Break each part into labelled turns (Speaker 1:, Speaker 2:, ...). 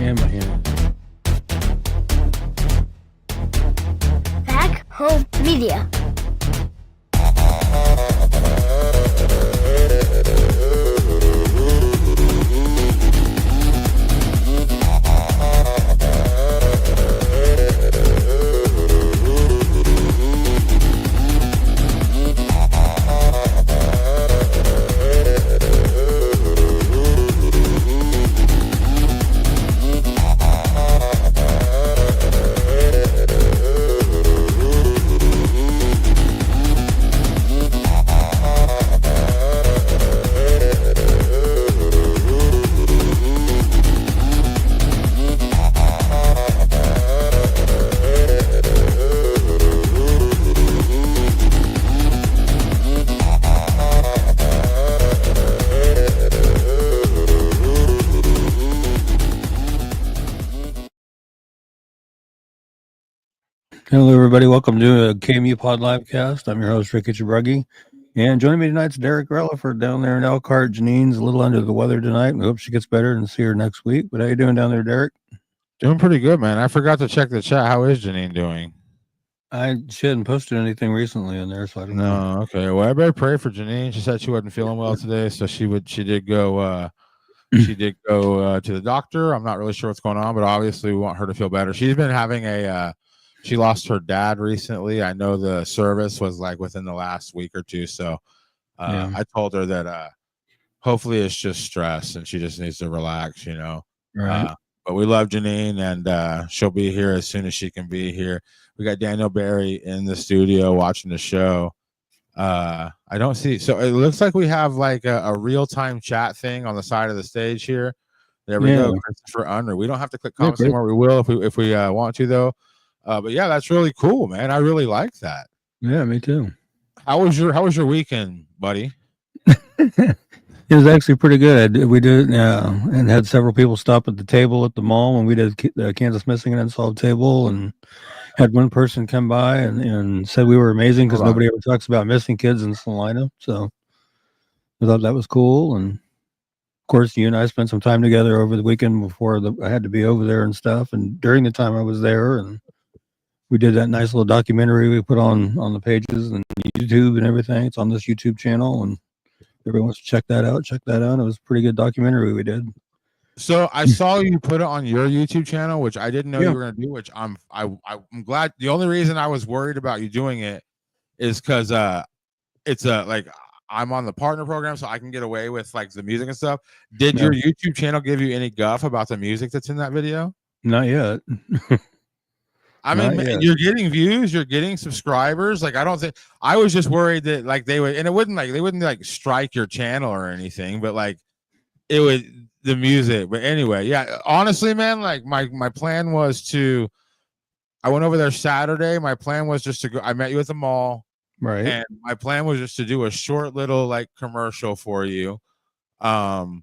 Speaker 1: Yeah, my hand.
Speaker 2: Back Home Media.
Speaker 1: Hello, everybody. Welcome to a KMU Pod Livecast. I'm your host, Ricky Chabruggy. And joining me tonight's Derek Relaford down there in Elkhart. Janine's a little under the weather tonight. We hope she gets better and see her next week. But how you doing down there, Derek?
Speaker 3: Doing pretty good, man. I forgot to check the chat. How is Janine doing?
Speaker 1: She hadn't posted anything recently in there, so I don't know.
Speaker 3: No, okay. Well, everybody pray for Janine. She said she wasn't feeling well today, so she did go to the doctor. I'm not really sure what's going on, but obviously we want her to feel better. She's been having she lost her dad recently. I know the service was like within the last week or two, so I told her that hopefully it's just stress and she just needs to relax, you know.
Speaker 1: Right.
Speaker 3: But we love Janine, and she'll be here as soon as she can be here. We got Daniel Barry in the studio watching the show. I don't see, so it looks like we have like a real-time chat thing on the side of the stage here. There we go, Christopher Unruh. We don't have to click comments anymore. We will if we want to, though. But yeah, that's really cool, man. I really like that.
Speaker 1: Yeah, me too.
Speaker 3: How was your weekend, buddy?
Speaker 1: It was actually pretty good. We did and had several people stop at the table at the mall when we did the Kansas Missing and Unsolved table, and had one person come by and said we were amazing because nobody ever talks about missing kids in Salina. So I thought that was cool. And of course, you and I spent some time together over the weekend before I had to be over there and stuff. And during the time I was there, and we did that nice little documentary we put on the pages and YouTube and everything. It's on this YouTube channel, and everyone wants to check that out. It was a pretty good documentary we did.
Speaker 3: So I saw you put it on your YouTube channel, which I didn't know you were going to do, which I'm glad. The only reason I was worried about you doing it is because it's like I'm on the partner program, so I can get away with like the music and stuff. Did your YouTube channel give you any guff about the music that's in that video?
Speaker 1: Not yet.
Speaker 3: I mean, you're getting views, you're getting subscribers. Like, I don't think, I was just worried that like they would, and it wouldn't like, they wouldn't like strike your channel or anything, but like it would, the music. But anyway, yeah, honestly, man, like my plan was I went over there Saturday. My plan was just to go, I met you at the mall.
Speaker 1: Right.
Speaker 3: And my plan was just to do a short little like commercial for you. To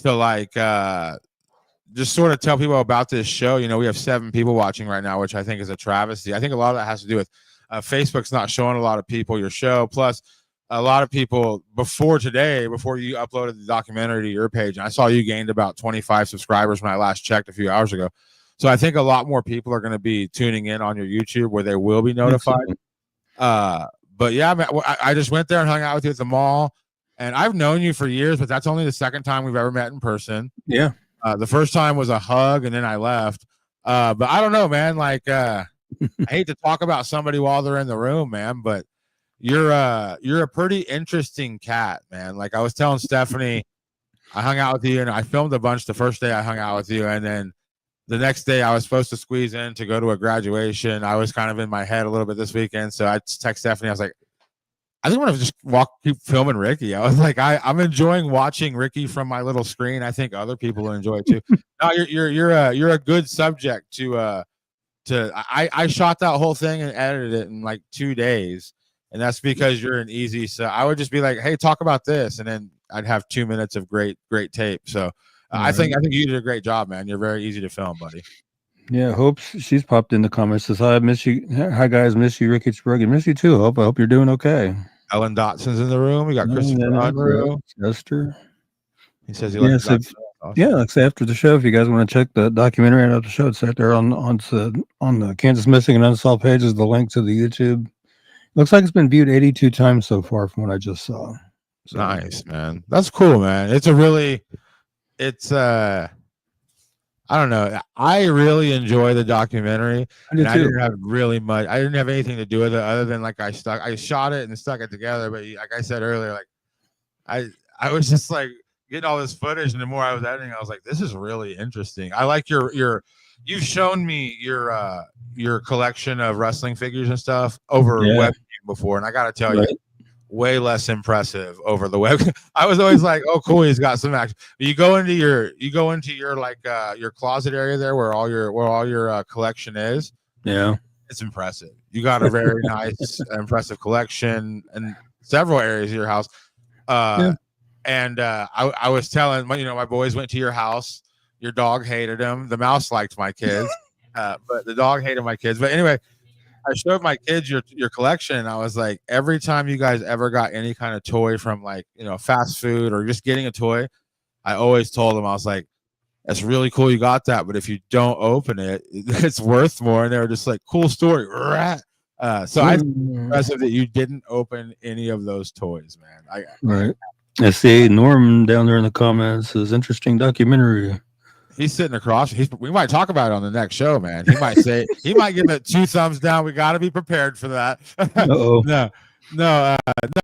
Speaker 3: like, just sort of tell people about this show. You know, we have 7 people watching right now, which I think is a travesty. I think a lot of that has to do with Facebook's not showing a lot of people your show. Plus, a lot of people before you uploaded the documentary to your page, and I saw you gained about 25 subscribers when I last checked a few hours ago. So I think a lot more people are going to be tuning in on your YouTube where they will be notified. But yeah, man, I just went there and hung out with you at the mall, and I've known you for years, but that's only the second time we've ever met in person.
Speaker 1: Yeah.
Speaker 3: The first time was a hug, and then I left. But I don't know, man. Like, I hate to talk about somebody while they're in the room, man. But you're a pretty interesting cat, man. Like I was telling Stephanie, I hung out with you, and I filmed a bunch the first day I hung out with you, and then the next day I was supposed to squeeze in to go to a graduation. I was kind of in my head a little bit this weekend, so I text Stephanie. I was like, I just want to just keep filming Ricky. I was like, I'm enjoying watching Ricky from my little screen. I think other people will enjoy it too. No, you're a good subject to I shot that whole thing and edited it in like 2 days, and that's because you're an easy. So I would just be like, hey, talk about this, and then I'd have 2 minutes of great tape. So I think you did a great job, man. You're very easy to film, buddy.
Speaker 1: Yeah, Hope she's popped in the comments. Says hi, miss you. Hi guys, miss you, Ricky Sprague. Miss you too, Hope. I hope you're doing okay.
Speaker 3: Ellen Dotson's in the room. We got Christopher Unruh.
Speaker 1: Esther.
Speaker 3: He says he likes Awesome.
Speaker 1: Yeah, like I say, after the show, if you guys want to check the documentary out of the show, it's right there on the Kansas Missing and Unsolved page is the link to the YouTube. Looks like it's been viewed 82 times so far from what I just saw. So,
Speaker 3: nice, man. That's cool, man. It's I don't know. I really enjoy the documentary.
Speaker 1: I did
Speaker 3: I
Speaker 1: too.
Speaker 3: didn't have really much. I didn't have anything to do with it other than like I shot it and stuck it together. But like I said earlier, like I was just like getting all this footage, and the more I was editing, I was like, this is really interesting. I like you've shown me your collection of wrestling figures and stuff over webcam before, and I got to tell you, way less impressive over the web. I was always like, oh cool, he's got some action. You go into your like your closet area there where all your collection is.
Speaker 1: Yeah,
Speaker 3: it's impressive. You got a very nice impressive collection in several areas of your house. And I was telling my boys went to your house. Your dog hated him. The mouse liked my kids, but the dog hated my kids. But anyway, I showed my kids your collection, and I was like, every time you guys ever got any kind of toy from like fast food or just getting a toy, I always told them, I was like, that's really cool you got that, but if you don't open it, it's worth more. And they were just like, cool story. So I think it's impressive that you didn't open any of those toys, man.
Speaker 1: Right. I see Norm down there in the comments says interesting documentary.
Speaker 3: He's sitting across. We might talk about it on the next show, man. He might say he might give it 2 thumbs down. We got to be prepared for that. No,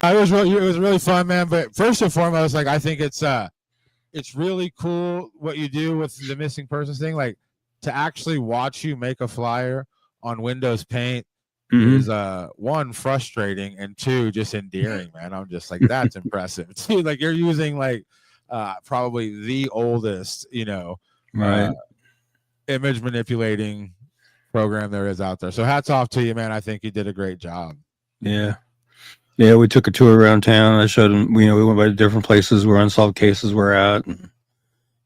Speaker 3: it was really fun, man. But first and foremost, like I think it's really cool what you do with the missing persons thing. Like to actually watch you make a flyer on Windows Paint is 1, frustrating, and 2, just endearing, man. I'm just like, that's impressive. Dude, like you're using like probably the oldest, image manipulating program there is out there. So hats off to you, man. I think you did a great job.
Speaker 1: Yeah, we took a tour around town. I showed them, we went by different places where unsolved cases were at,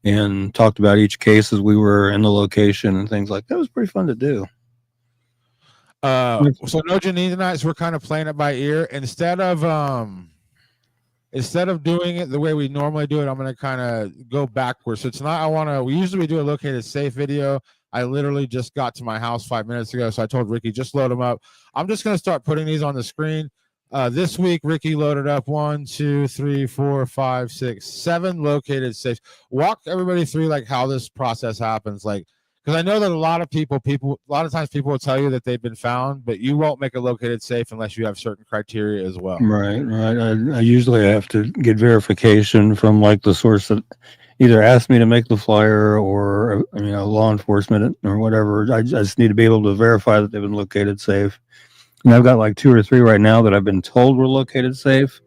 Speaker 1: and talked about each case as we were in the location and things like that. It was pretty fun to do.
Speaker 3: So no Janine, we're kind of playing it by ear. Instead of doing it the way we normally do it, I'm going to kind of go backwards. So tonight we usually do a located safe video. I literally just got to my house 5 minutes ago. So I told Ricky, just load them up. I'm just going to start putting these on the screen. This week, Ricky loaded up 1, 2, 3, 4, 5, 6, 7 located safes. Walk everybody through like how this process happens. Like, because I know that a lot of times people will tell you that they've been found, but you won't make a located safe unless you have certain criteria as well.
Speaker 1: Right. I usually have to get verification from like the source that either asked me to make the flyer or law enforcement or whatever. I just need to be able to verify that they've been located safe. And I've got like 2 or 3 right now that I've been told were located safe,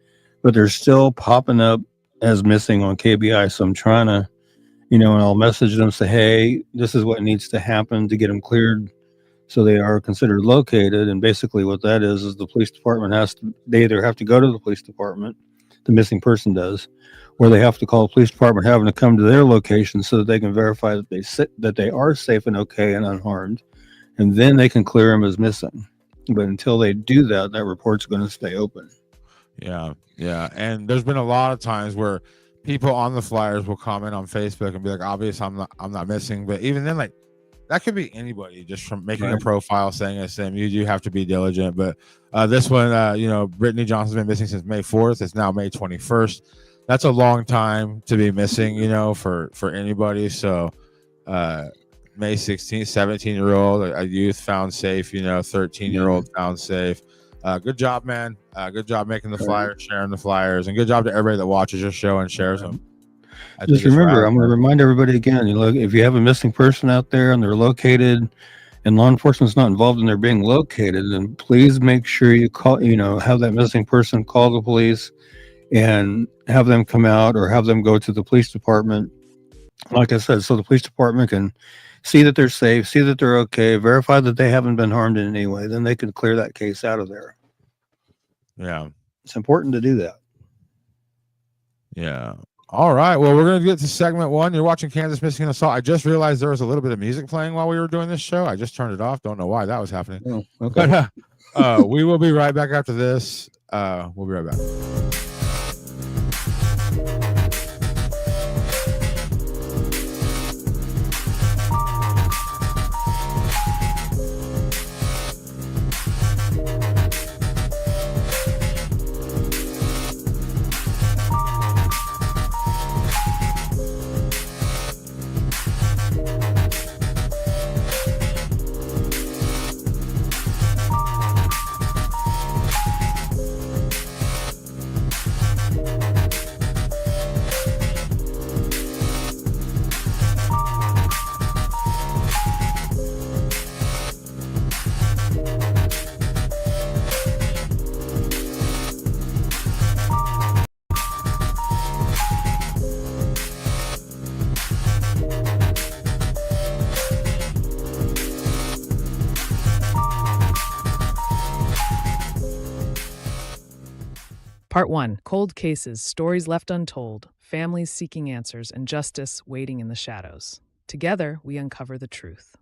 Speaker 1: but they're still popping up as missing on KBI. So I'm trying to, and I'll message them, say, hey, this is what needs to happen to get them cleared so they are considered located. And basically what that is the police department they either have to go to the police department, the missing person does, or they have to call the police department having to come to their location so that they can verify that they are safe and okay and unharmed. And then they can clear them as missing. But until they do that, that report's going to stay open.
Speaker 3: Yeah. And there's been a lot of times where people on the flyers will comment on Facebook and be like, obvious, I'm not missing. But even then, like that could be anybody just from making a profile saying it's them. You do have to be diligent. But this one, Brittany Johnson's been missing since May 4th. It's now May 21st. That's a long time to be missing, for anybody. So May 16th, 17-year-old, a youth found safe, 13-year-old found safe. Good job, man. Good job making the flyers, sharing the flyers, and good job to everybody that watches your show and shares them.
Speaker 1: Just remember, I'm going to remind everybody again, if you have a missing person out there and they're located and law enforcement's not involved in their being located, then please make sure you call, have that missing person call the police and have them come out or have them go to the police department. Like I said, so the police department can see that they're safe, see that they're okay, verify that they haven't been harmed in any way, then they can clear that case out of there.
Speaker 3: Yeah.
Speaker 1: It's important to do that.
Speaker 3: Yeah. All right. Well, we're going to get to segment 1. You're watching Kansas Missing and Assault. I just realized there was a little bit of music playing while we were doing this show. I just turned it off. Don't know why that was happening.
Speaker 1: Oh, okay.
Speaker 3: But, we will be right back after this. We'll be right back.
Speaker 2: Part 1: Cold Cases, Stories Left Untold, Families Seeking Answers, and Justice Waiting in the Shadows. Together, we uncover the truth.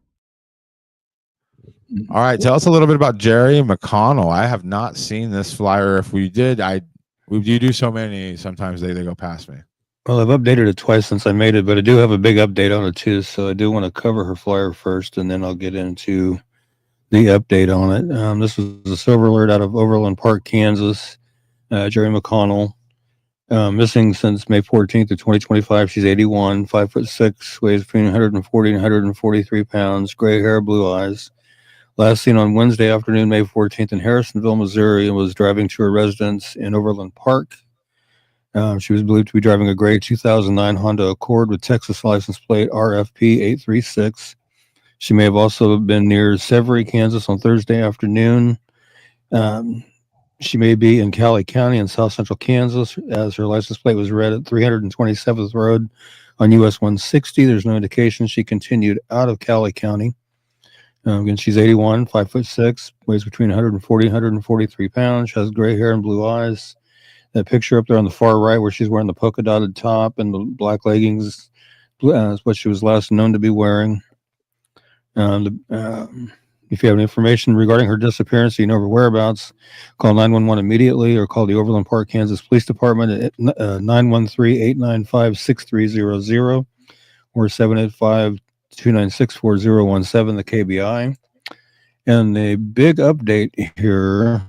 Speaker 3: All right, tell us a little bit about Jerry McConnell. I have not seen this flyer. If we did, you do so many, sometimes they go past me.
Speaker 1: Well, I've updated it twice since I made it, but I do have a big update on it too. So I do want to cover her flyer first, and then I'll get into the update on it. This was a silver alert out of Overland Park, Kansas. Jerry McConnell, missing since May 14th of 2025. She's 81, 5'6", weighs between 140 and 143 pounds, gray hair, blue eyes. Last seen on Wednesday afternoon, May 14th, in Harrisonville, Missouri, and was driving to her residence in Overland Park. She was believed to be driving a gray 2009 Honda Accord with Texas license plate RFP 836. She may have also been near Severy, Kansas on Thursday afternoon. She may be in Cali County in south central Kansas, as her license plate was read at 327th Road on US 160. There's no indication she continued out of Cali County. Again, she's 81, 5'6", weighs between 140 and 143 pounds. She has gray hair and blue eyes. That picture up there on the far right, where she's wearing the polka dotted top and the black leggings, is what she was last known to be wearing. If you have any information regarding her disappearance, you know her whereabouts, call 911 immediately, or call the Overland Park, Kansas Police Department at 913-895-6300 or 785-296-4017, the KBI. And the big update here,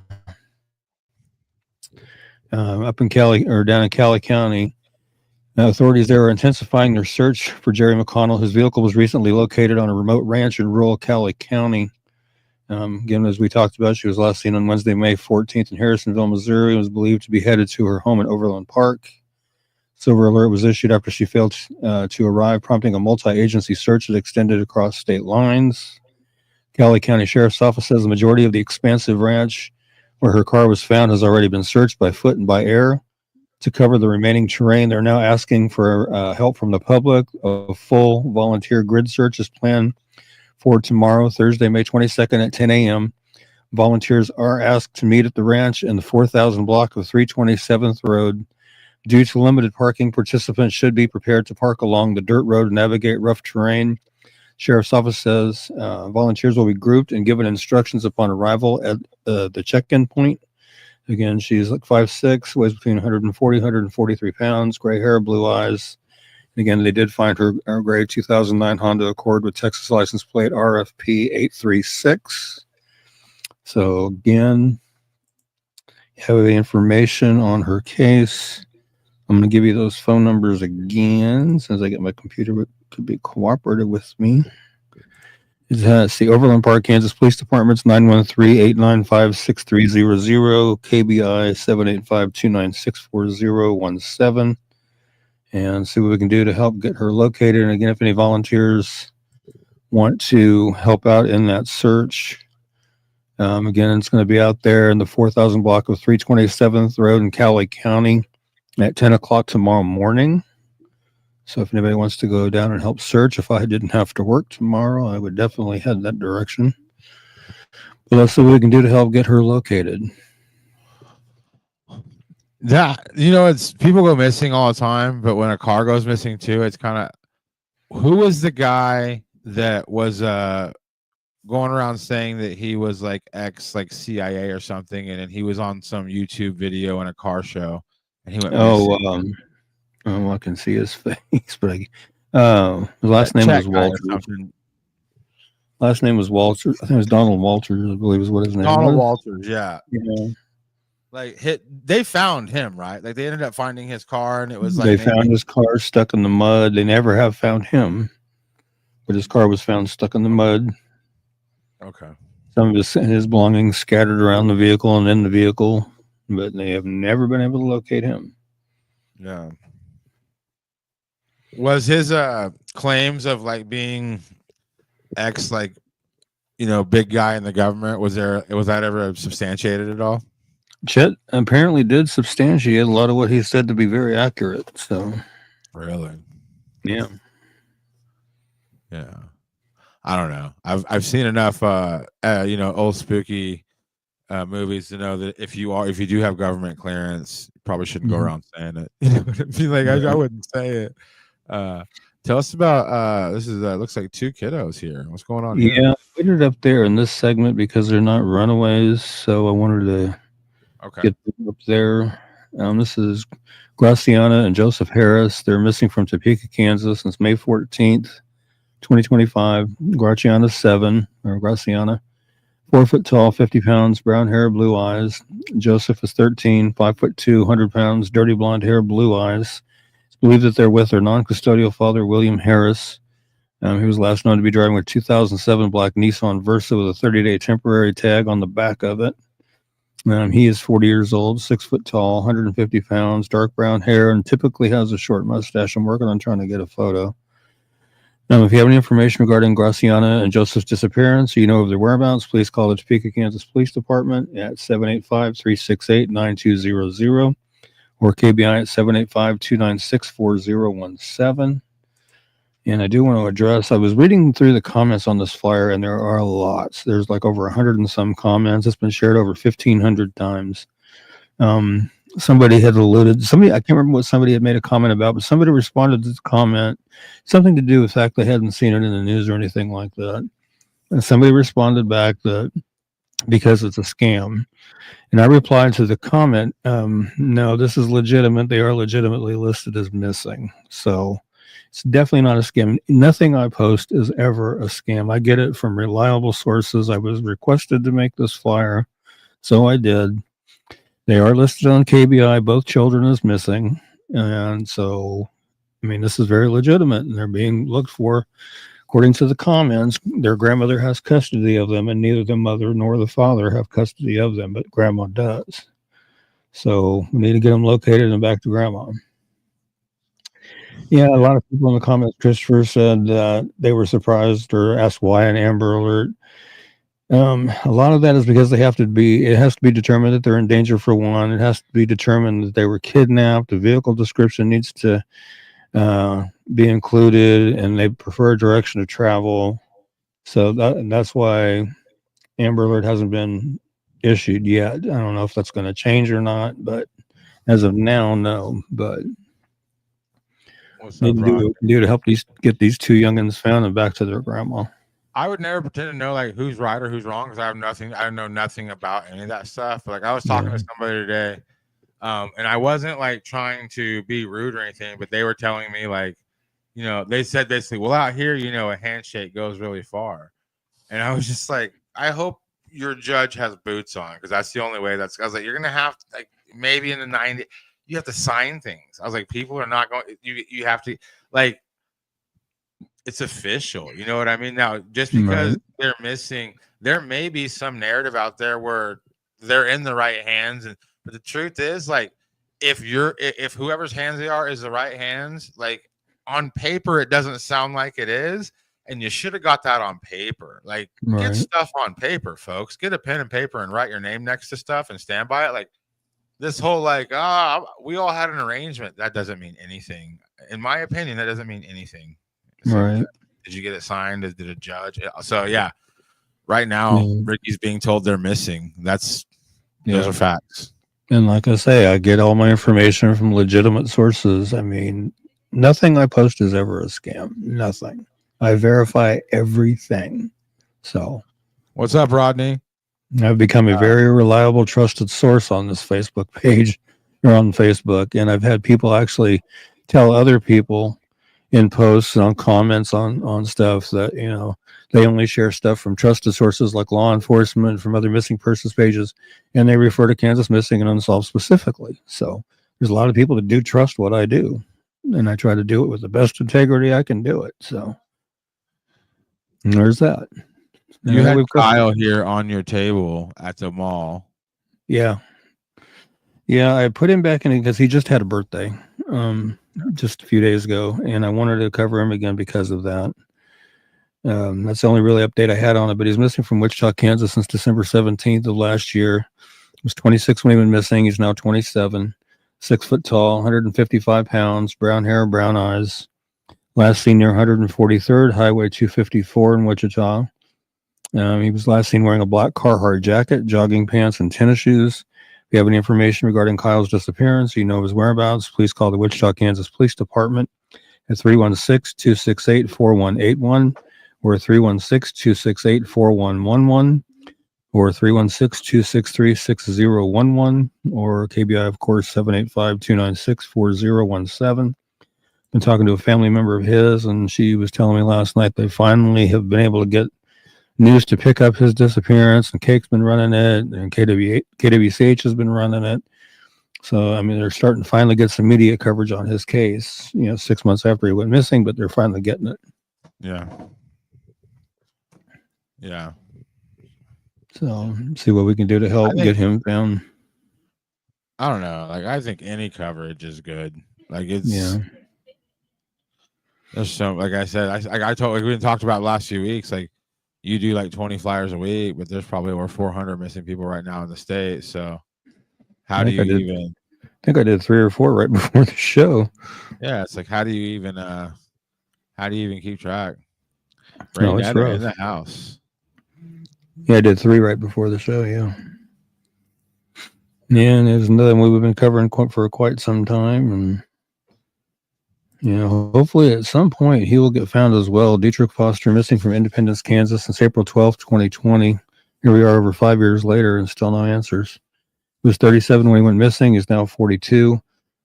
Speaker 1: up in Cali, or down in Cali County, authorities there are intensifying their search for Jerry McConnell. His vehicle was recently located on a remote ranch in rural Cali County. Again, as we talked about, she was last seen on Wednesday, May 14th in Harrisonville, Missouri, and was believed to be headed to her home in Overland Park. Silver alert was issued after she failed to arrive, prompting a multi-agency search that extended across state lines. Cali County Sheriff's Office says the majority of the expansive ranch where her car was found has already been searched by foot and by air. To cover the remaining terrain, they're now asking for help from the public. A full volunteer grid search is planned for tomorrow, Thursday, May 22nd at 10 a.m. Volunteers are asked to meet at the ranch in the 4,000 block of 327th Road. Due to limited parking, participants should be prepared to park along the dirt road and navigate rough terrain. Sheriff's Office says volunteers will be grouped and given instructions upon arrival at the check-in point. Again, she's like 5'6", weighs between 140 and 143 pounds, gray hair, blue eyes. Again, they did find her gray 2009 Honda Accord with Texas license plate RFP 836. So again, you have the information on her case. I'm going to give you those phone numbers again, since I get my computer to be cooperative with me. It's the Overland Park, Kansas Police Department's 913-895-6300, KBI 785-296-4017, and see what we can do to help get her located. And again, if any volunteers want to help out in that search, again, it's going to be out there in the 4,000 block of 327th Road in Cali County at 10 o'clock tomorrow morning. So if anybody wants to go down and help search, if I didn't have to work tomorrow, I would definitely head that direction. But let's see what we can do to help get her located.
Speaker 3: That, it's people go missing all the time, but when a car goes missing too, it's kind of, who was the guy that was going around saying that he was like CIA or something, and then he was on some YouTube video in a car show, and he went missing.
Speaker 1: I can see his face, but his last name was Walters. Last name was Walters. I think it was Donald Walters, I believe is what his name was.
Speaker 3: Donald Walters, yeah.
Speaker 1: Yeah.
Speaker 3: Like they found him, right? Like they ended up finding his car, and it was like
Speaker 1: they found his car stuck in the mud. They never have found him, but his car was found stuck in the mud.
Speaker 3: Okay.
Speaker 1: Some of his belongings scattered around the vehicle and in the vehicle, but they have never been able to locate him.
Speaker 3: Yeah. Was his claims of like being big guy in the government, was that ever substantiated at all?
Speaker 1: Chet apparently did substantiate a lot of what he said to be very accurate. So
Speaker 3: really,
Speaker 1: yeah.
Speaker 3: I don't know. I've seen enough old spooky movies to know that if you do have government clearance, you probably shouldn't go
Speaker 1: Mhm.
Speaker 3: around saying it. You know what I mean? Like I wouldn't say it. Tell us about this is looks like 2 kiddos here. What's going on here?
Speaker 1: Yeah, I put it up there in this segment because they're not runaways, so I wanted to
Speaker 3: Okay.
Speaker 1: get them up there. This is Graciana and Joseph Harris. They're missing from Topeka, Kansas since May 14th, 2025. Graciana 7, or Graciana, 4 foot tall, 50 pounds, brown hair, blue eyes. Joseph is 13, 5 foot 2, 100 pounds, dirty blonde hair, blue eyes. It's believed that they're with their non-custodial father, William Harris. He was last known to be driving a 2007 black Nissan Versa with a 30-day temporary tag on the back of it. He is 40 years old, 6 foot tall, 150 pounds, dark brown hair, and typically has a short mustache. I'm working on trying to get a photo. If you have any information regarding Graciana and Joseph's disappearance, or you know of their whereabouts, please call the Topeka, Kansas Police Department at 785-368-9200 or KBI at 785-296-4017. And I do want to address, I was reading through the comments on this flyer, and there are lots. There's like over 100 and some comments. It's been shared over 1,500 times. Somebody had alluded, I can't remember what somebody had made a comment about, but somebody responded to the comment, something to do with the fact they hadn't seen it in the news or anything like that. And somebody responded back that because it's a scam. And I replied to the comment, no, this is legitimate. They are legitimately listed as missing. So it's definitely not a scam. Nothing I post is ever a scam. I get it from reliable sources. I was requested to make this flyer, so I did. They are listed on KBI. Both children is missing. And so, this is very legitimate, and they're being looked for. According to the comments, their grandmother has custody of them, and neither the mother nor the father have custody of them, but grandma does. So we need to get them located and back to grandma. Yeah, a lot of people in the comments, Christopher said they were surprised or asked why an Amber Alert. A lot of that is because it has to be determined that they're in danger for one. It has to be determined that they were kidnapped. The vehicle description needs to be included, and they prefer a direction of travel. So that's why Amber Alert hasn't been issued yet. I don't know if that's going to change or not, but as of now, no. But
Speaker 3: What's
Speaker 1: need
Speaker 3: up,
Speaker 1: to
Speaker 3: Rod?
Speaker 1: do to help get these 2 youngins found and back to their grandma.
Speaker 3: I would never pretend to know like who's right or who's wrong because I know nothing about any of that stuff. But, like I was talking to somebody today, and I wasn't like trying to be rude or anything, but they were telling me like, they said basically, well, out here, a handshake goes really far. And I was just like, I hope your judge has boots on because that's the only way. I was like, you're gonna have to, like, maybe in the 90s, you have to sign things. I was like, people are not going. You have to, like, it's official. You know what I mean? Now, just because they're missing, there may be some narrative out there where they're in the right hands, but the truth is, like, if whoever's hands they are is the right hands, like on paper, it doesn't sound like it is. And you should have got that on paper. Like, get stuff on paper, folks. Get a pen and paper and write your name next to stuff and stand by it. Like, this whole, like, we all had an arrangement. That doesn't mean anything. In my opinion, that doesn't mean anything. So,
Speaker 1: Right.
Speaker 3: did you get it signed? Did a judge? So, yeah. Right now, Ricky's being told they're missing. Those are facts.
Speaker 1: And like I say, I get all my information from legitimate sources. Nothing I post is ever a scam. Nothing. I verify everything. So,
Speaker 3: what's up, Rodney?
Speaker 1: I've become a very reliable, trusted source on this Facebook page or on Facebook. And I've had people actually tell other people in posts and on comments on stuff that, they only share stuff from trusted sources like law enforcement, from other missing persons pages, and they refer to Kansas Missing and Unsolved specifically. So there's a lot of people that do trust what I do, and I try to do it with the best integrity I can do it. So there's that.
Speaker 3: You had Kyle here on your table at the mall.
Speaker 1: Yeah, I put him back in because he just had a birthday just a few days ago, and I wanted to cover him again because of that. That's the only really update I had on it, but he's missing from Wichita, Kansas since December 17th of last year. He was 26 when he went missing. He's now 27, 6 foot tall, 155 pounds, brown hair, brown eyes. Last seen near 143rd Highway 254 in Wichita. He was last seen wearing a black Carhartt jacket, jogging pants, and tennis shoes. If you have any information regarding Kyle's disappearance, you know his whereabouts, please call the Wichita, Kansas Police Department at 316-268-4181 or 316-268-4111 or 316-263-6011 or KBI, of course, 785-296-4017. Been talking to a family member of his, and she was telling me last night they finally have been able to get news to pick up his disappearance, and Cake's been running it, and KWCH has been running it. So, I mean, they're starting to finally get some media coverage on his case, 6 months after he went missing, but they're finally getting it.
Speaker 3: Yeah. Yeah.
Speaker 1: So, see what we can do to help get him found.
Speaker 3: I don't know. Like, I think any coverage is good. Like, it's, there's so, like I said, I told, like we talked about last few weeks, like, you do like 20 flyers a week, but there's probably over 400 missing people right now in the state. So, how do you even?
Speaker 1: I think I did 3 or 4 right before the show.
Speaker 3: Yeah, it's like, how do you even keep track?
Speaker 1: No, it's rough.
Speaker 3: In the house.
Speaker 1: Yeah, I did 3 right before the show. Yeah. Yeah, and there's another one we've been covering for quite some time, and hopefully at some point he will get found as well. Dietrich Foster, missing from Independence, Kansas since April 12th, 2020. Here we are over 5 years later and still no answers. He was 37 when he went missing. He's now 42,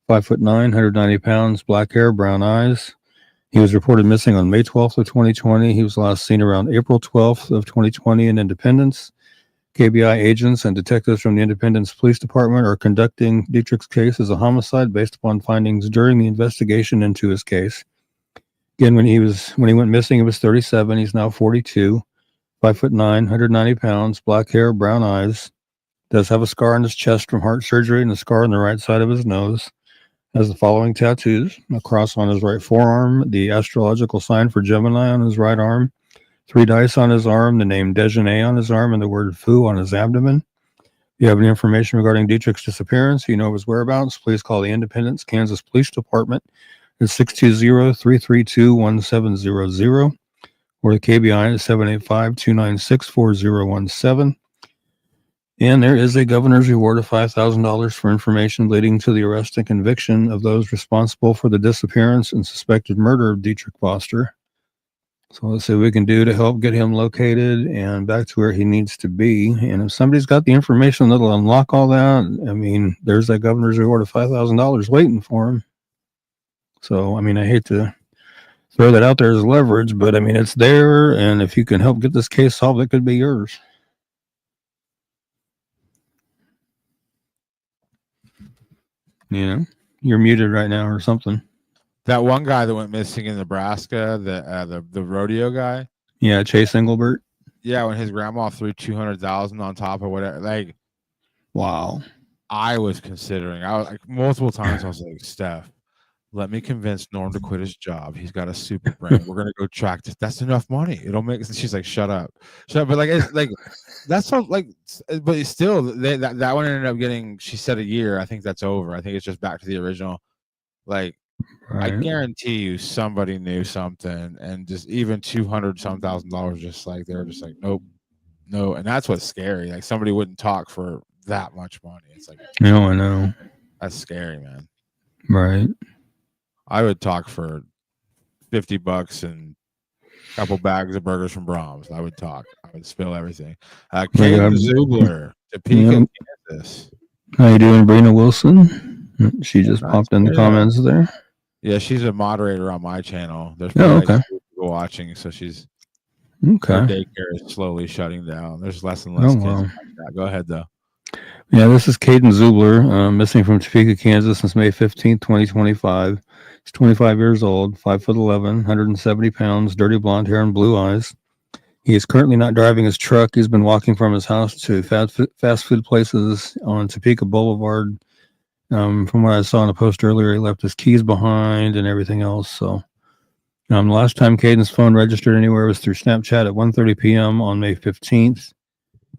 Speaker 1: 5'9", 190 pounds, black hair, brown eyes. He was reported missing on May 12th of 2020. He was last seen around April 12th of 2020 in Independence. KBI agents and detectives from the Independence Police Department are conducting Dietrich's case as a homicide based upon findings during the investigation into his case. Again, when he went missing, he was 37. He's now 42, 5'9", 190 pounds, black hair, brown eyes. Does have a scar on his chest from heart surgery and a scar on the right side of his nose. Has the following tattoos: a cross on his right forearm, the astrological sign for Gemini on his right arm, 3 dice on his arm, the name Dejeuner on his arm, and the word foo on his abdomen. If you have any information regarding Dietrich's disappearance, you know his whereabouts, please call the Independence, Kansas Police Department at 620-332-1700 or the KBI at 785-296-4017. And there is a governor's reward of $5,000 for information leading to the arrest and conviction of those responsible for the disappearance and suspected murder of Dietrich Foster. So let's see what we can do to help get him located and back to where he needs to be. And if somebody's got the information that'll unlock all that, I mean, there's that governor's reward of $5,000 waiting for him. So, I mean, I hate to throw that out there as leverage, but I mean, it's there. And if you can help get this case solved, it could be yours. You're muted right now or something.
Speaker 3: That one guy that went missing in Nebraska, the rodeo guy.
Speaker 1: Yeah, Chase Engelbert.
Speaker 3: Yeah, when his grandma threw $200,000 on top of whatever. Like,
Speaker 1: wow.
Speaker 3: I was considering. I was like multiple times. I was like, Steph, let me convince Norm to quit his job. He's got a super brain. We're gonna go track this. That's enough money. It'll make. She's like, shut up. But like, it's like that's so like. But it's still, that one ended up getting. She said a year. I think that's over. I think it's just back to the original. Like. Right. I guarantee you somebody knew something, and just even $200,000, just like they were just like, nope, no. And that's what's scary. Like somebody wouldn't talk for that much money. It's like,
Speaker 1: no, I know.
Speaker 3: That's scary, man.
Speaker 1: Right.
Speaker 3: I would talk for $50 and a couple bags of burgers from Brahms. I would talk. I would spill everything. Kate Zubler, Topeka, Kansas.
Speaker 1: How you doing, Brina Wilson? She just popped in the comments there.
Speaker 3: Yeah, she's a moderator on my channel. There's
Speaker 1: okay.
Speaker 3: People watching, so she's
Speaker 1: okay.
Speaker 3: Her daycare is slowly shutting down. There's less and less kids. Wow. Like that. Go ahead, though.
Speaker 1: Yeah, this is Caden Zubler, missing from Topeka, Kansas since May 15th, 2025. He's 25 years old, 5'11", 170 pounds, dirty blonde hair and blue eyes. He is currently not driving his truck. He's been walking from his house to fast food places on Topeka Boulevard. From what I saw in a post earlier, he left his keys behind and everything else. So the last time Caden's phone registered anywhere was through Snapchat at 1:30 p.m. on May 15th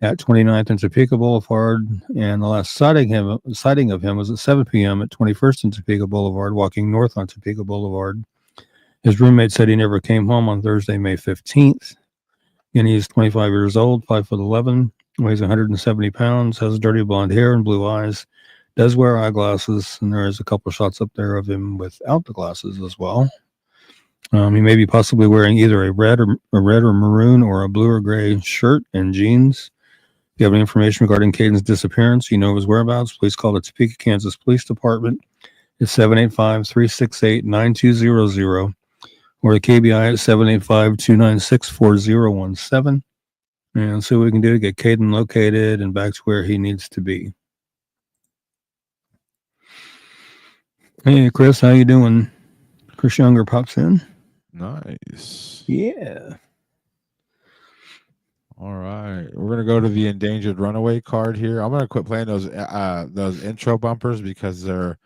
Speaker 1: at 29th and Topeka Boulevard. And the last sighting of him was at 7 p.m. at 21st and Topeka Boulevard, walking north on Topeka Boulevard. His roommate said he never came home on Thursday, May 15th. And he's 25 years old, 5'11", weighs 170 pounds, has dirty blonde hair and blue eyes, does wear eyeglasses, and there's a couple of shots up there of him without the glasses as well. He may be possibly wearing either a red or maroon or a blue or gray shirt and jeans. If you have any information regarding Caden's disappearance, you know his whereabouts, please call the Topeka, Kansas Police Department at 785-368-9200 or the KBI at 785-296-4017. And see what we can do to get Caden located and back to where he needs to be. Hey, Chris, how you doing? Chris Younger pops in.
Speaker 3: Nice.
Speaker 1: Yeah.
Speaker 3: All right, we're gonna go to the endangered runaway card here. I'm gonna quit playing those intro bumpers because they're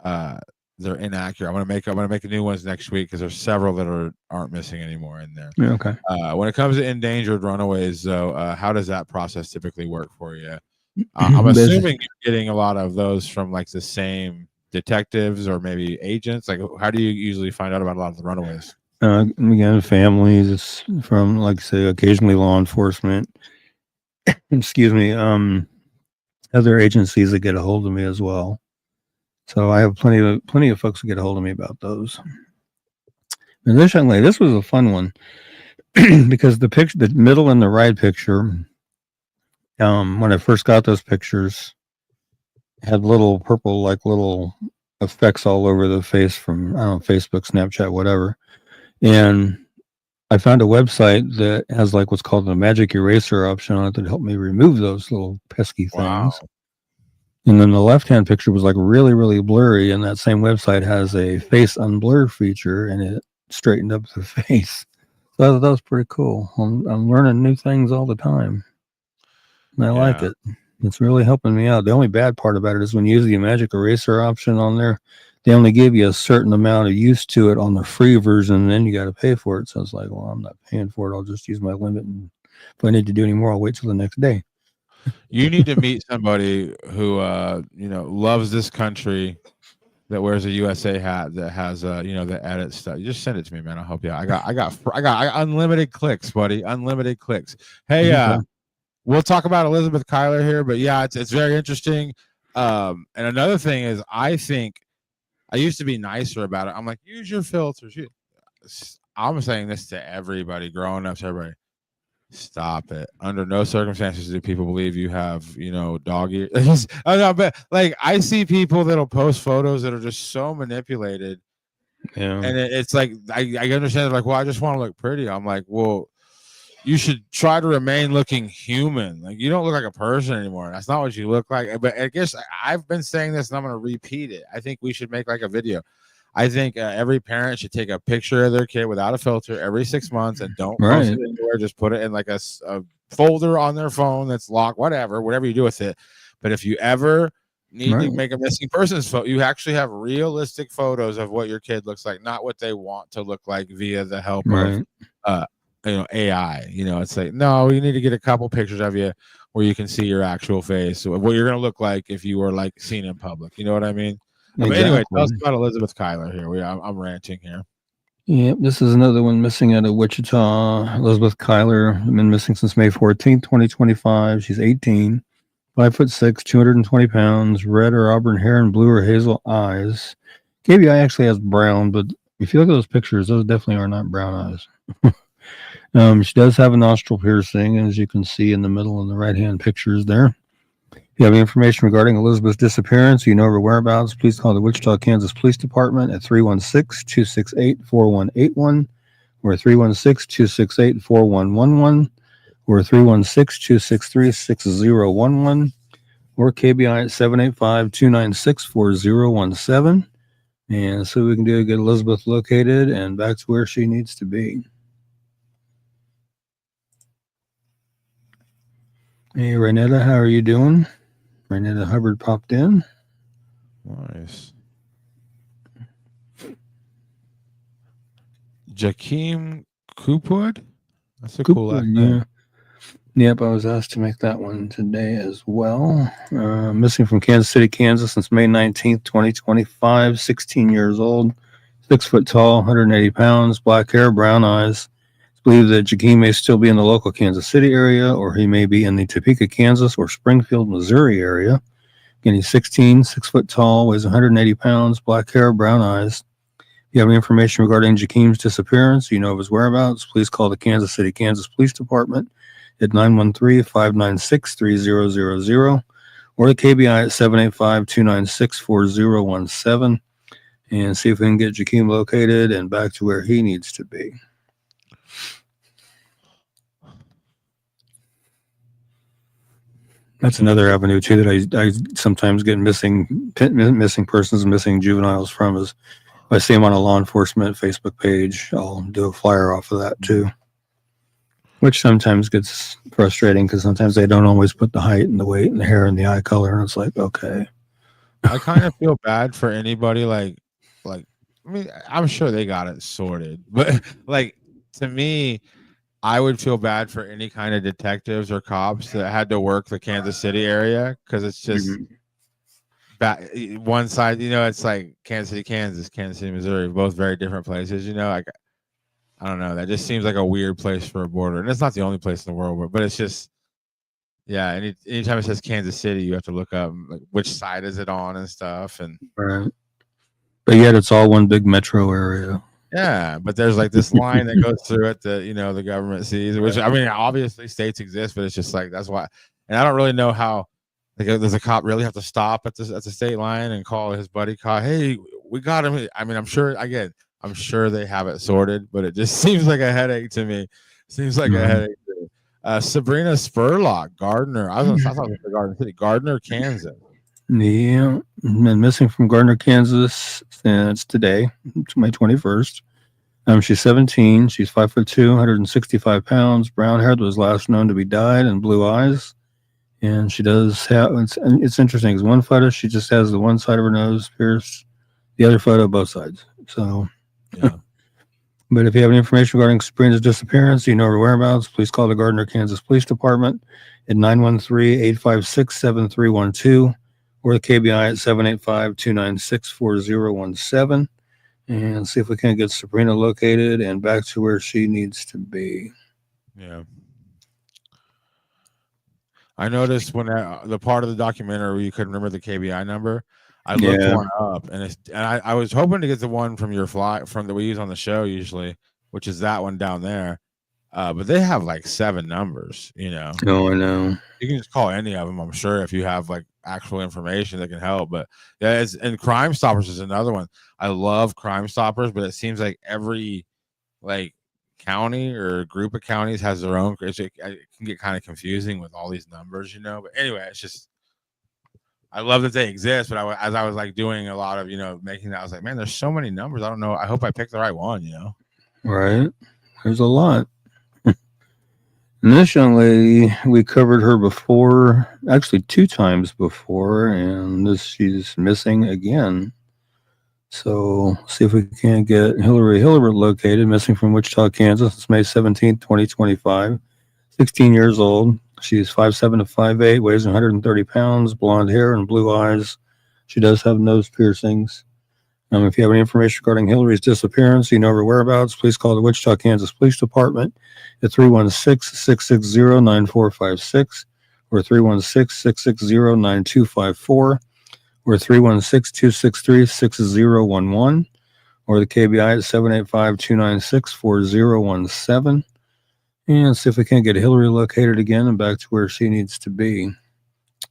Speaker 3: inaccurate. I'm gonna make new ones next week because there's several that aren't missing anymore in there.
Speaker 1: Yeah, okay.
Speaker 3: When it comes to endangered runaways, though, how does that process typically work for you? I'm assuming you're getting a lot of those from like the same detectives or maybe agents. Like, how do you usually find out about a lot of the runaways?
Speaker 1: Again, families. It's from, like I say, occasionally law enforcement. Excuse me. Other agencies that get a hold of me as well. So I have plenty of folks that get a hold of me about those. And this young lady, this was a fun one because the middle and the right picture, when I first got those pictures, had little purple, like little effects all over the face from, I don't know, Facebook, Snapchat, whatever. And I found a website that has like what's called a magic eraser option on it that helped me remove those little pesky things.
Speaker 3: Wow.
Speaker 1: And then the left-hand picture was like really, really blurry. And that same website has a face unblur feature, and it straightened up the face. So that was pretty cool. I'm learning new things all the time. And I like it. It's really helping me out. The only bad part about it is when you use the magic eraser option on there, they only give you a certain amount of use to it on the free version, and then you got to pay for it. So it's like, well, I'm not paying for it. I'll just use my limit. And if I need to do any more, I'll wait till the next day.
Speaker 3: You need to meet somebody who, loves this country, that wears a USA hat, that has, that edits stuff. You just send it to me, man. I'll help you out. I got unlimited clicks, buddy. Unlimited clicks. Hey, we'll talk about Elizabeth Kyler here, but yeah, it's very interesting. And another thing is, I think I used to be nicer about it. I'm like, use your filters. I'm saying this to everybody, growing up, to everybody. Stop it. Under no circumstances do people believe you have, dog ears. Oh, no, but like, I see people that'll post photos that are just so manipulated.
Speaker 1: Yeah.
Speaker 3: And it's like, I understand. They're like, well, I just want to look pretty. I'm like, well, you should try to remain looking human. Like, you don't look like a person anymore. That's not what you look like. But I guess I've been saying this, and I'm going to repeat it. I think we should make like a video. I think every parent should take a picture of their kid without a filter every 6 months, and don't post it anywhere. Just put it in like a folder on their phone that's locked, whatever you do with it. But if you ever need to make a missing persons photo, you actually have realistic photos of what your kid looks like, not what they want to look like via the help of AI. It's like, no, you need to get a couple pictures of you where you can see your actual face, what you're going to look like if you were like seen in public. You know what I mean? Exactly. But anyway, tell us about Elizabeth Kyler here. I'm ranting here.
Speaker 1: Yep, this is another one missing out of Wichita. Elizabeth Kyler, been missing since May 14th, 2025. She's 18, 5'6", 220 pounds, red or auburn hair and blue or hazel eyes. KBI actually has brown, but if you look at those pictures, those definitely are not brown eyes. She does have a nostril piercing, as you can see in the middle and the right-hand pictures there. If you have any information regarding Elizabeth's disappearance, you know her whereabouts, please call the Wichita, Kansas Police Department at 316-268-4181 or 316-268-4111 or 316-263-6011 or KBI at 785-296-4017. And so we can get Elizabeth located and back to where she needs to be. Hey, Renetta, how are you doing? Renetta Hubbard popped in.
Speaker 3: Nice. Jakeem Coopwood? That's a cool last name.
Speaker 1: Yeah. Yep, I was asked to make that one today as well. Missing from Kansas City, Kansas since May 19th, 2025. 16 years old, 6 foot tall, 180 pounds, black hair, brown eyes. Believe that Jakeem may still be in the local Kansas City area, or he may be in the Topeka, Kansas, or Springfield, Missouri area. Again, he's 16, 6 foot tall, weighs 180 pounds, black hair, brown eyes. If you have any information regarding Jakeem's disappearance, you know of his whereabouts, please call the Kansas City, Kansas Police Department at 913-596-3000 or the KBI at 785-296-4017 and see if we can get Jakeem located and back to where he needs to be. That's another avenue too that I sometimes get missing persons and missing juveniles from is if I see them on a law enforcement Facebook page, I'll do a flyer off of that too, which sometimes gets frustrating because sometimes they don't always put the height and the weight and the hair and the eye color, and it's like, okay.
Speaker 3: I kind of feel bad for anybody like I mean, I'm sure they got it sorted, but like to me, I would feel bad for any kind of detectives or cops that had to work the Kansas City area because it's just one side, you know, it's like Kansas City, Kansas, Kansas City, Missouri, both very different places, you know, like I don't know, that just seems like a weird place for a border. And it's not the only place in the world, but it's just, yeah, anytime it says Kansas City, you have to look up like which side is it on and stuff. And
Speaker 1: right. But yet it's all one big metro area.
Speaker 3: yeah, but there's like this line that goes through it that, you know, the government sees, which I mean, obviously states exist, but it's just like, that's why. And I don't really know how, like, does a cop really have to stop at the state line and call his buddy cop? Hey, we got him. I mean, I'm sure they have it sorted, but it just seems like a headache to me. Seems like a headache to me. Sabrina Spurlock, Gardner. I thought it was Gardner City, Gardner, Kansas.
Speaker 1: Yeah, been missing from Gardner, Kansas since today, May 21st. She's 17. She's 5'2", 165 pounds, brown hair that was last known to be dyed, and blue eyes. And she does have, it's interesting because one photo, she just has the one side of her nose pierced, the other photo, both sides. So,
Speaker 3: yeah.
Speaker 1: But if you have any information regarding Sabrina's disappearance, you know her whereabouts, please call the Gardner, Kansas Police Department at 913-856-7312 or the KBI at 785-296-4017 and see if we can get Sabrina located and back to where she needs to be.
Speaker 3: Yeah. I noticed when the part of the documentary where you couldn't remember the KBI number, I looked one up, and I was hoping to get the one from your fly from that we use on the show usually, which is that one down there. But they have like 7 numbers, you know.
Speaker 1: Oh, I know.
Speaker 3: You can just call any of them, I'm sure, if you have like actual information that can help. But yeah, and Crime Stoppers is another one. I love Crime Stoppers, but it seems like every like county or group of counties has their own. It can get kind of confusing with all these numbers, you know. But anyway, it's just I love that they exist. But as I was like doing a lot of, you know, making that, I was like, man, there's so many numbers. I don't know. I hope I picked the right one, you know.
Speaker 1: Right. There's a lot. And this young lady, we covered her before, actually 2 times before, and she's missing again. So see if we can get Hillary located, missing from Wichita, Kansas. It's May 17th, 2025. 16 years old. She's 5'7" to 5'8", weighs 130 pounds, blonde hair and blue eyes. She does have nose piercings. If you have any information regarding Hillary's disappearance, you know her whereabouts, please call the Wichita, Kansas Police Department at 316-660-9456 or 316-660-9254 or 316-263-6011 or the KBI at 785-296-4017 and see if we can't get Hillary located again and back to where she needs to be.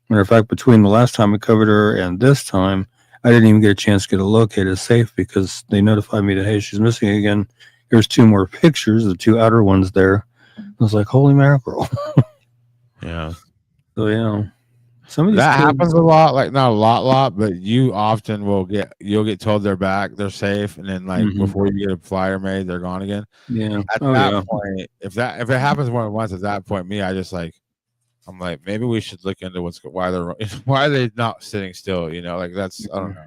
Speaker 1: Matter of fact, between the last time we covered her and this time, I didn't even get a chance to get her located safe because they notified me that, hey, she's missing again. Here's 2 more pictures, the 2 outer ones there. I was like, holy mackerel.
Speaker 3: Yeah.
Speaker 1: So, yeah. Some of these
Speaker 3: that
Speaker 1: kids,
Speaker 3: happens a lot, like not a lot, but you often you'll get told they're back, they're safe, and then like before you get a flyer made, they're gone again.
Speaker 1: Yeah.
Speaker 3: At that point, if it happens more than once, at that point, I'm like, maybe we should look into why are they not sitting still? You know, like that's I don't know.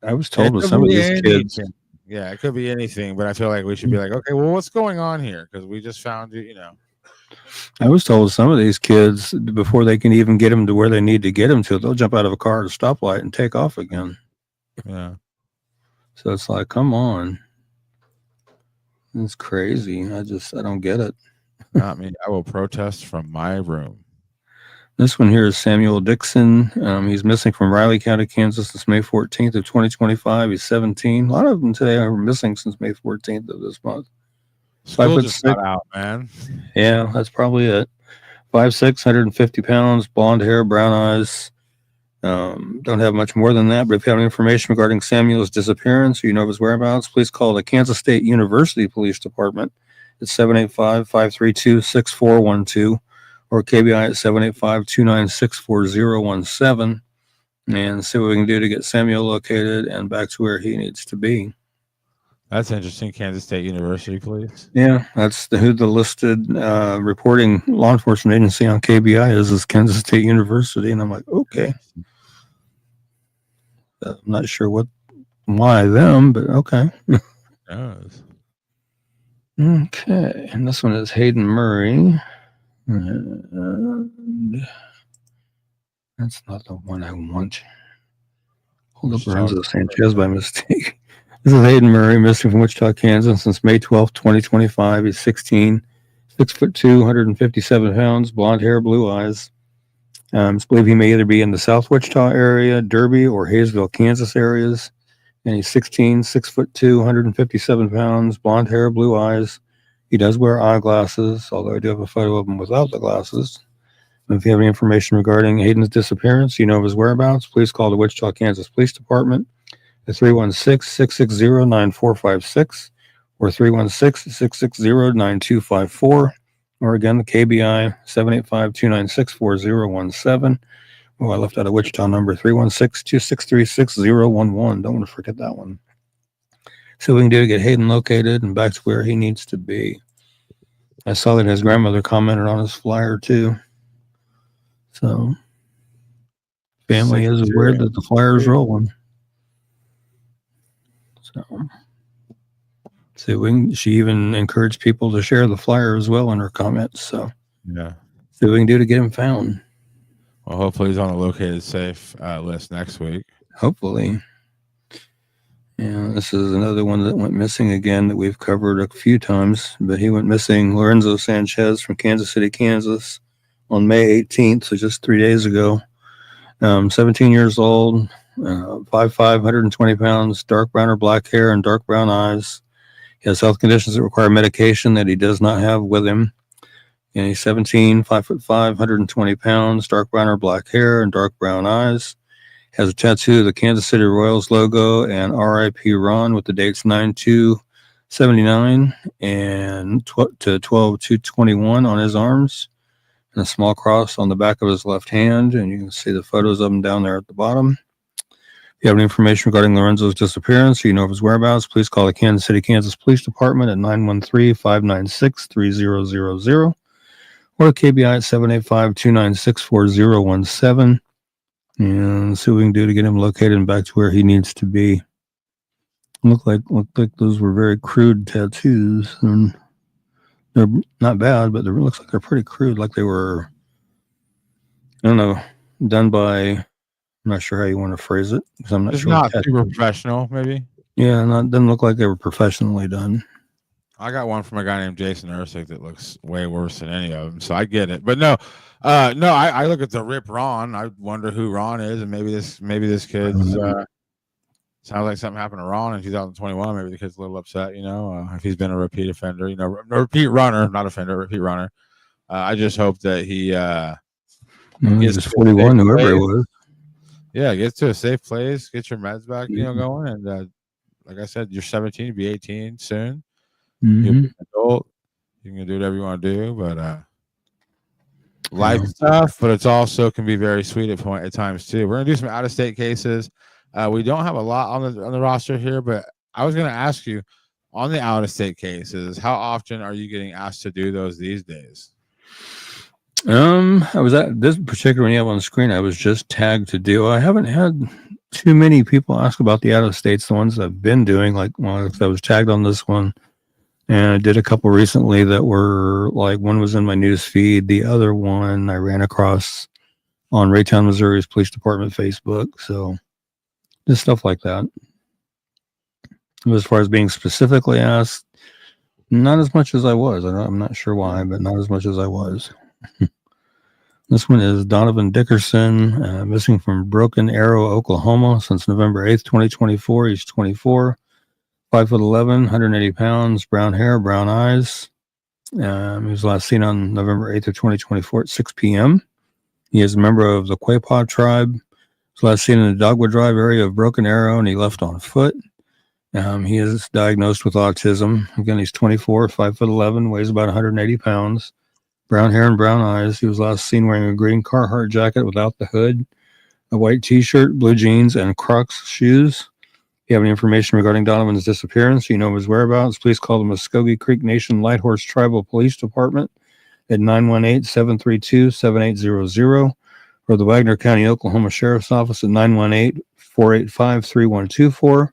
Speaker 1: I was told with some of these kids.
Speaker 3: Yeah, it could be anything, but I feel like we should be like, okay, well, what's going on here? Because we just found you, you know.
Speaker 1: I was told some of these kids, before they can even get them to where they need to get them to, they'll jump out of a car at a stoplight and take off again.
Speaker 3: Yeah.
Speaker 1: So it's like, come on. It's crazy. I don't get it.
Speaker 3: Not me. I will protest from my room.
Speaker 1: This one here is Samuel Dixon. He's missing from Riley County, Kansas since May 14th of 2025. He's 17. A lot of them today are missing since May 14th of this month.
Speaker 3: School just got out, man.
Speaker 1: Yeah, that's probably it. 5'6", 150 pounds, blonde hair, brown eyes. Don't have much more than that, but if you have any information regarding Samuel's disappearance or you know of his whereabouts, please call the Kansas State University Police Department at 785-532-6412 or KBI at 785-296-4017 and see what we can do to get Samuel located and back to where he needs to be.
Speaker 3: That's interesting. Kansas State University Police.
Speaker 1: Yeah, that's who the listed reporting law enforcement agency on KBI is Kansas State University. And I'm like, okay. I'm not sure why them, but okay.
Speaker 3: Yes.
Speaker 1: Okay, and this one is Hayden Murray. And that's not the one I want. Hold up, Lorenzo Sanchez by mistake. This is Hayden Murray, missing from Wichita, Kansas since May 12th, 2025. He's 16, 6'2", 157 pounds, blonde hair, blue eyes. It's believed he may either be in the South Wichita area, Derby, or Hayesville, Kansas areas. And he's 16, 6'2", 157 pounds, blonde hair, blue eyes. He does wear eyeglasses, although I do have a photo of him without the glasses. And if you have any information regarding Hayden's disappearance, you know of his whereabouts, please call the Wichita, Kansas Police Department at 316-660-9456 or 316-660-9254. Or again, the KBI 785-296-4017. Oh, I left out a Wichita number, 316-263-6011. Don't want to forget that one. So we can do to get Hayden located and back to where he needs to be. I saw that his grandmother commented on his flyer too. So family is aware that the flyer is rolling. So she even encouraged people to share the flyer as well in her comments. So
Speaker 3: yeah,
Speaker 1: see what we can do to get him found.
Speaker 3: Well, hopefully he's on a located safe list next week.
Speaker 1: Hopefully. Yeah, this is another one that went missing again that we've covered a few times, but he went missing. Lorenzo Sanchez from Kansas City, Kansas on May 18th, so just 3 days ago. 17 years old, 5'5", 120 pounds, dark brown or black hair and dark brown eyes. He has health conditions that require medication that he does not have with him. And he's 17, 5'5", 120 pounds, dark brown or black hair and dark brown eyes. Has a tattoo of the Kansas City Royals logo and R.I.P. Ron with the dates 9/2/79 and to 12/2/21 on his arms, and a small cross on the back of his left hand. And you can see the photos of him down there at the bottom. If you have any information regarding Lorenzo's disappearance or you know of his whereabouts, please call the Kansas City, Kansas Police Department at 913-596-3000 or KBI at 785-296-4017. And see what we can do to get him located and back to where he needs to be. Look like those were very crude tattoos, and they're not bad, but it looks like they're pretty crude. Like they were, I don't know, done by. I'm not sure how you want to phrase it because I'm not
Speaker 3: It's
Speaker 1: sure.
Speaker 3: Not super professional, maybe.
Speaker 1: Yeah, doesn't look like they were professionally done.
Speaker 3: I got one from a guy named Jason Ersick that looks way worse than any of them, so I get it. But no, I look at the Rip Ron. I wonder who Ron is, and maybe this kid's sounds like something happened to Ron in 2021. Maybe the kid's a little upset, if he's been a repeat offender, repeat runner, not offender, repeat runner. I just hope that he
Speaker 1: gets 41, whoever it was.
Speaker 3: Yeah, get to a safe place, get your meds back, going, and like I said, you're 17, you'll be 18 soon.
Speaker 1: Mm-hmm.
Speaker 3: You'll be an adult. You can do whatever you want to do, but life stuff. But it's also can be very sweet at times too. We're gonna do some out of state cases. We don't have a lot on the roster here, but I was gonna ask you on the out of state cases, how often are you getting asked to do those these days?
Speaker 1: I was at this particular one you have on the screen. I was just tagged to do. I haven't had too many people ask about the out of states. The ones I've been doing, like I was tagged on this one. And I did a couple recently that were like one was in my news feed. The other one I ran across on Raytown, Missouri's police department Facebook. So just stuff like that. As far as being specifically asked, Not as much as I was. I'm not sure why, but not as much as I was. This one is Donovan Dickerson, missing from Broken Arrow, Oklahoma since November 8th, 2024. He's 24, 5'11", 180 pounds, brown hair, brown eyes. He was last seen on November 8th of 2024 at 6 p.m. He is a member of the Quapaw tribe. He was last seen in the Dogwood Drive area of Broken Arrow, and he left on foot. He is diagnosed with autism. Again, he's 24, 5'11", weighs about 180 pounds, brown hair and brown eyes. He was last seen wearing a green Carhartt jacket without the hood, a white t-shirt, blue jeans, and Crocs shoes. If you have any information regarding Donovan's disappearance, you know his whereabouts, please call the Muskogee Creek Nation Lighthorse Tribal Police Department at 918-732-7800 or the Wagner County, Oklahoma Sheriff's Office at 918-485-3124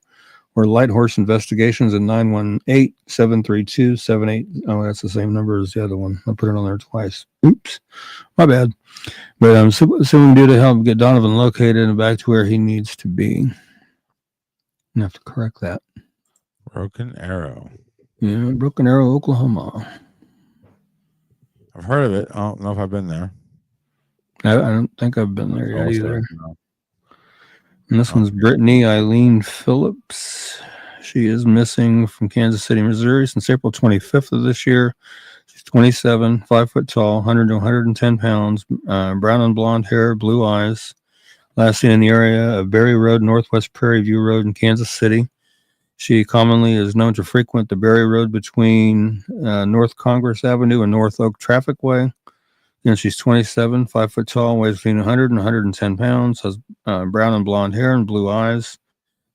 Speaker 1: or Lighthorse Investigations at 918-732-78. Oh, that's the same number as the other one. I put it on there twice. Oops, my bad. But so we can do to help get Donovan located and back to where he needs to be. I have to correct that.
Speaker 3: Broken Arrow.
Speaker 1: Yeah, Broken Arrow, Oklahoma.
Speaker 3: I've heard of it. I don't know if I've been there.
Speaker 1: I don't think I've been there yet either.
Speaker 3: No.
Speaker 1: And this one's Brittany Eileen Phillips. She is missing from Kansas City, Missouri since April 25th of this year. She's 27, 5 foot tall, 100 to 110 pounds, brown and blonde hair, blue eyes. Last seen in the area of Berry Road, Northwest Prairie View Road in Kansas City. She commonly is known to frequent the Berry Road between North Congress Avenue and North Oak Traffic Way. Again, she's 27, 5 foot tall, weighs between 100 and 110 pounds, has brown and blonde hair and blue eyes.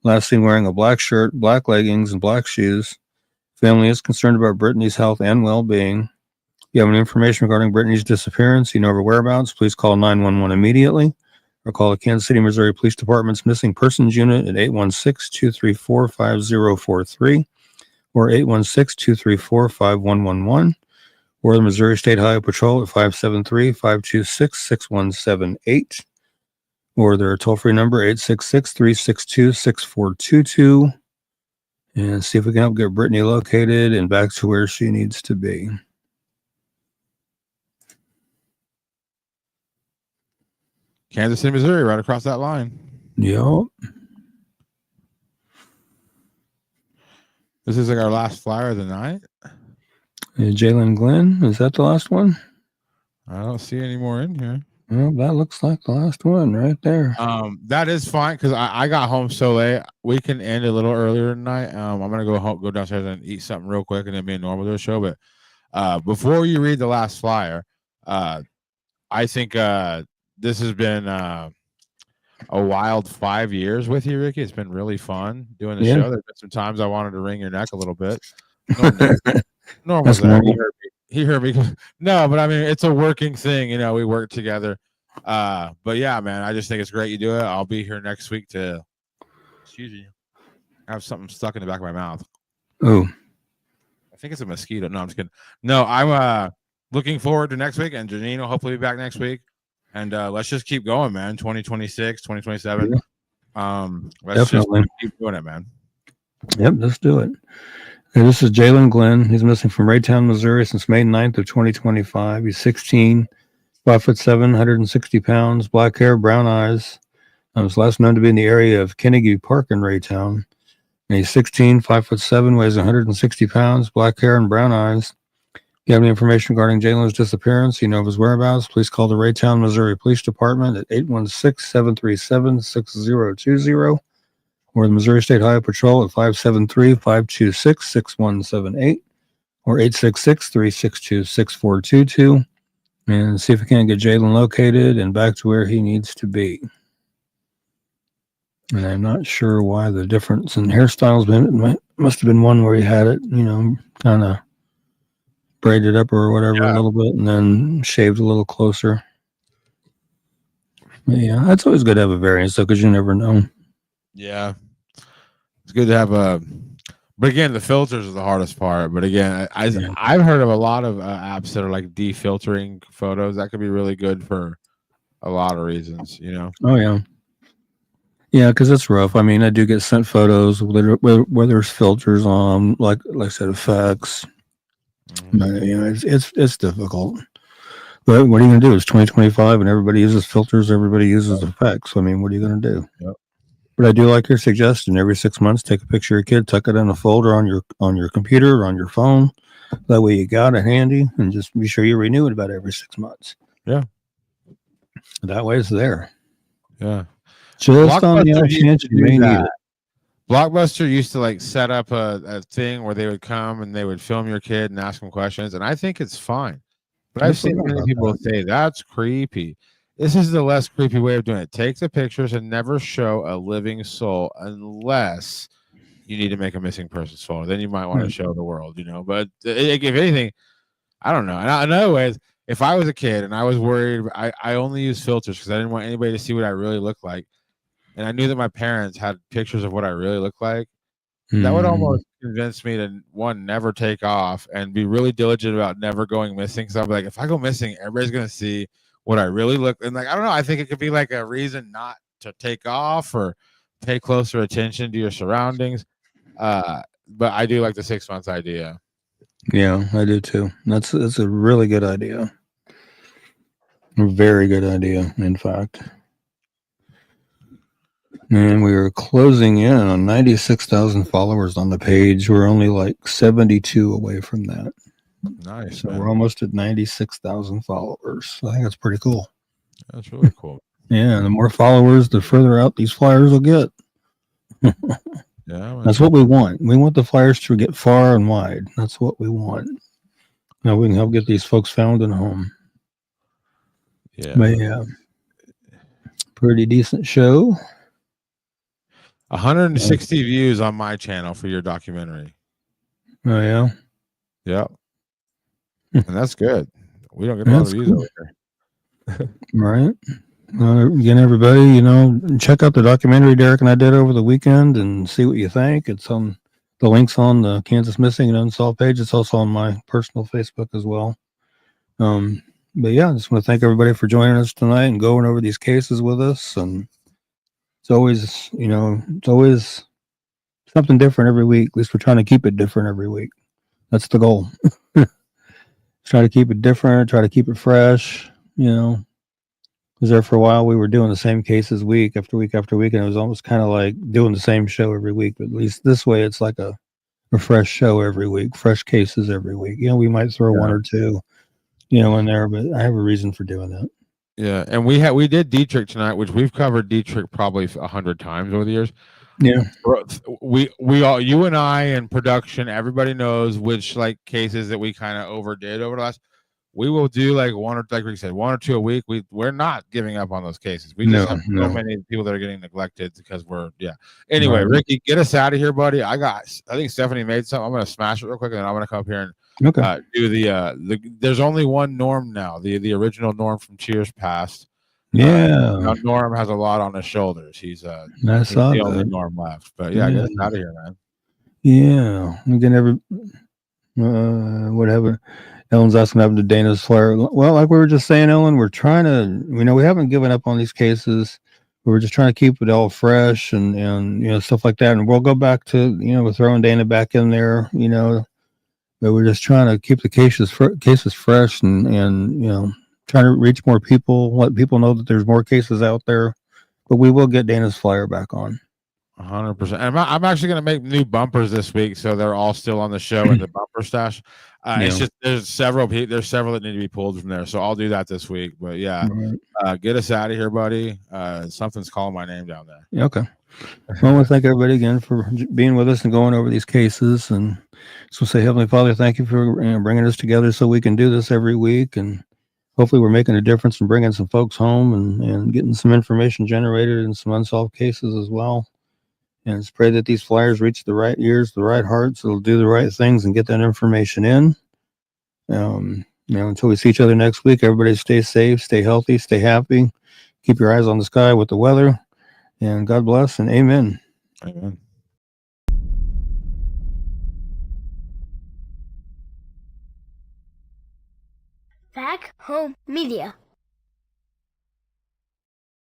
Speaker 1: Last seen wearing a black shirt, black leggings, and black shoes. Family is concerned about Brittany's health and well-being. If you have any information regarding Brittany's disappearance, you know her whereabouts, please call 911 immediately or call the Kansas City, Missouri Police Department's Missing Persons Unit at 816-234-5043 or 816-234-5111. Or the Missouri State Highway Patrol at 573-526-6178. Or their toll-free number, 866-362-6422. And see if we can help get Brittany located and back to where she needs to be.
Speaker 3: Kansas City, Missouri, right across that line.
Speaker 1: Yep.
Speaker 3: This is like our last flyer of the night.
Speaker 1: Jalen Glenn, is that the last one?
Speaker 3: I don't see any more in here.
Speaker 1: Well, that looks like the last one right there.
Speaker 3: That is fine because I got home so late. We can end a little earlier tonight. I'm gonna go downstairs and eat something real quick and then be normal to the show. But before you read the last flyer, I think this has been a wild 5 years with you, Ricky. It's been really fun doing the show. There's been some times I wanted to wring your neck a little bit. Normal. He heard me. No, but I mean, it's a working thing. You know, we work together. But yeah, man, I just think it's great you do it. I'll be here next week to, excuse me, I have something stuck in the back of my mouth.
Speaker 1: Oh,
Speaker 3: I think it's a mosquito. No, I'm just kidding. No, I'm looking forward to next week, and Janine will hopefully be back next week. And let's just keep going, man. 2026, 2027. Let's
Speaker 1: definitely
Speaker 3: just keep doing it, man.
Speaker 1: Yep, let's do it. Okay, this is Jalen Glenn. He's missing from Raytown, Missouri since May 9th of 2025. He's 16, 5'7", 160 pounds, black hair, brown eyes. Was last known to be in the area of Kennedy Park in Raytown. And he's 16, 5'7", weighs 160 pounds, black hair and brown eyes. If you have any information regarding Jalen's disappearance, you know of his whereabouts, please call the Raytown, Missouri Police Department at 816-737-6020 or the Missouri State Highway Patrol at 573-526-6178 or 866-362-6422 and see if we can get Jalen located and back to where he needs to be. And I'm not sure why the difference in hairstyles been. It must have been one where he had it, you know, kind of braided up or whatever a little bit and then shaved a little closer. But yeah, that's always good to have a variance though, because you never know. Yeah,
Speaker 3: it's good to have but again, the filters are the hardest part. But again, I've heard of a lot of apps that are like defiltering photos. That could be really good for a lot of reasons, you know.
Speaker 1: Oh yeah, because it's rough. I mean, I do get sent photos where there's filters on, like I said, effects, But, it's difficult. But what are you going to do? It's 2025 and everybody uses filters. Everybody uses effects. I mean, what are you going to do?
Speaker 3: Yep.
Speaker 1: But I do like your suggestion. Every 6 months, take a picture of your kid, tuck it in a folder on your computer or on your phone. That way you got it handy, and just be sure you renew it about every 6 months.
Speaker 3: Yeah.
Speaker 1: That way it's there.
Speaker 3: Yeah.
Speaker 1: Just on the off chance you may need it.
Speaker 3: Blockbuster used to like set up a thing where they would come and they would film your kid and ask them questions, and I think it's fine. But I've seen many people say that's creepy. This is the less creepy way of doing it. Take the pictures and never show a living soul unless you need to make a missing person's photo. Then you might want to show the world, But if anything, I don't know. And in other ways, if I was a kid and I was worried, I only use filters because I didn't want anybody to see what I really look like. And I knew that my parents had pictures of what I really look like. That would almost convince me to, one, never take off and be really diligent about never going missing. Because I'll be like, if I go missing, everybody's going to see what I really look. And like, I don't know. I think it could be like a reason not to take off or pay closer attention to your surroundings. But I do like the 6 months idea.
Speaker 1: Yeah, I do too. That's a really good idea. A very good idea, in fact. And we are closing in on 96,000 followers on the page. We're only like 72 away from that.
Speaker 3: Nice.
Speaker 1: So we're almost at 96,000 followers. I think that's pretty cool.
Speaker 3: That's really cool.
Speaker 1: Yeah, the more followers, the further out these flyers will get.
Speaker 3: Yeah,
Speaker 1: that's what we want. We want the flyers to get far and wide. That's what we want. Now we can help get these folks found and home.
Speaker 3: Yeah.
Speaker 1: But yeah, pretty decent show.
Speaker 3: 160 views on my channel for your documentary.
Speaker 1: Oh yeah.
Speaker 3: Yep. And that's good. We don't get a lot of views over here.
Speaker 1: Right. Again, everybody, check out the documentary Derek and I did over the weekend and see what you think. It's on the links on the Kansas Missing and Unsolved page. It's also on my personal Facebook as well. But yeah, I just want to thank everybody for joining us tonight and going over these cases with us. And it's always, it's always something different every week. At least we're trying to keep it different every week. That's the goal. Try to keep it different, try to keep it fresh, Because there for a while we were doing the same cases week after week after week, and it was almost kind of like doing the same show every week. But at least this way, it's like a fresh show every week, fresh cases every week. We might throw one or two, in there, but I have a reason for doing that.
Speaker 3: Yeah, and we did Dietrich tonight, which we've covered Dietrich probably 100 times over the years.
Speaker 1: Yeah,
Speaker 3: we all, you and I and production, everybody knows which like cases that we kind of overdid over the last. We will do like one or two a week. We're not giving up on those cases. We just have so many people that are getting neglected because Anyway, right. Ricky, get us out of here, buddy. I think Stephanie made something. I'm gonna smash it real quick, and then I'm gonna come up here and do the there's only one Norm now. The original Norm from Cheers passed.
Speaker 1: Yeah.
Speaker 3: Now Norm has a lot on his shoulders. He's the only Norm left. But yeah, get us out of here, man.
Speaker 1: Yeah. Again, whatever. Ellen's asking about the Dana's flare. Well, like we were just saying, Ellen, we're trying to, we haven't given up on these cases. We're just trying to keep it all fresh and stuff like that. And we'll go back to, we're throwing Dana back in there, but we're just trying to keep the cases fresh and trying to reach more people, let people know that there's more cases out there. But we will get Dana's flyer back on.
Speaker 3: 100%. I'm actually going to make new bumpers this week, so they're all still on the show in the bumper stash. It's just there's several that need to be pulled from there, so I'll do that this week. But yeah, get us out of here, buddy. Something's calling my name down there.
Speaker 1: Okay. Well, I want to thank everybody again for being with us and going over these cases. And so say, Heavenly Father, thank you for bringing us together so we can do this every week. And hopefully we're making a difference and bringing some folks home and getting some information generated and some unsolved cases as well. And just pray that these flyers reach the right ears, the right hearts. It'll do the right things and get that information in. Until we see each other next week, everybody stay safe, stay healthy, stay happy. Keep your eyes on the sky with the weather. And God bless and amen.
Speaker 3: Amen.
Speaker 4: Back Home Media.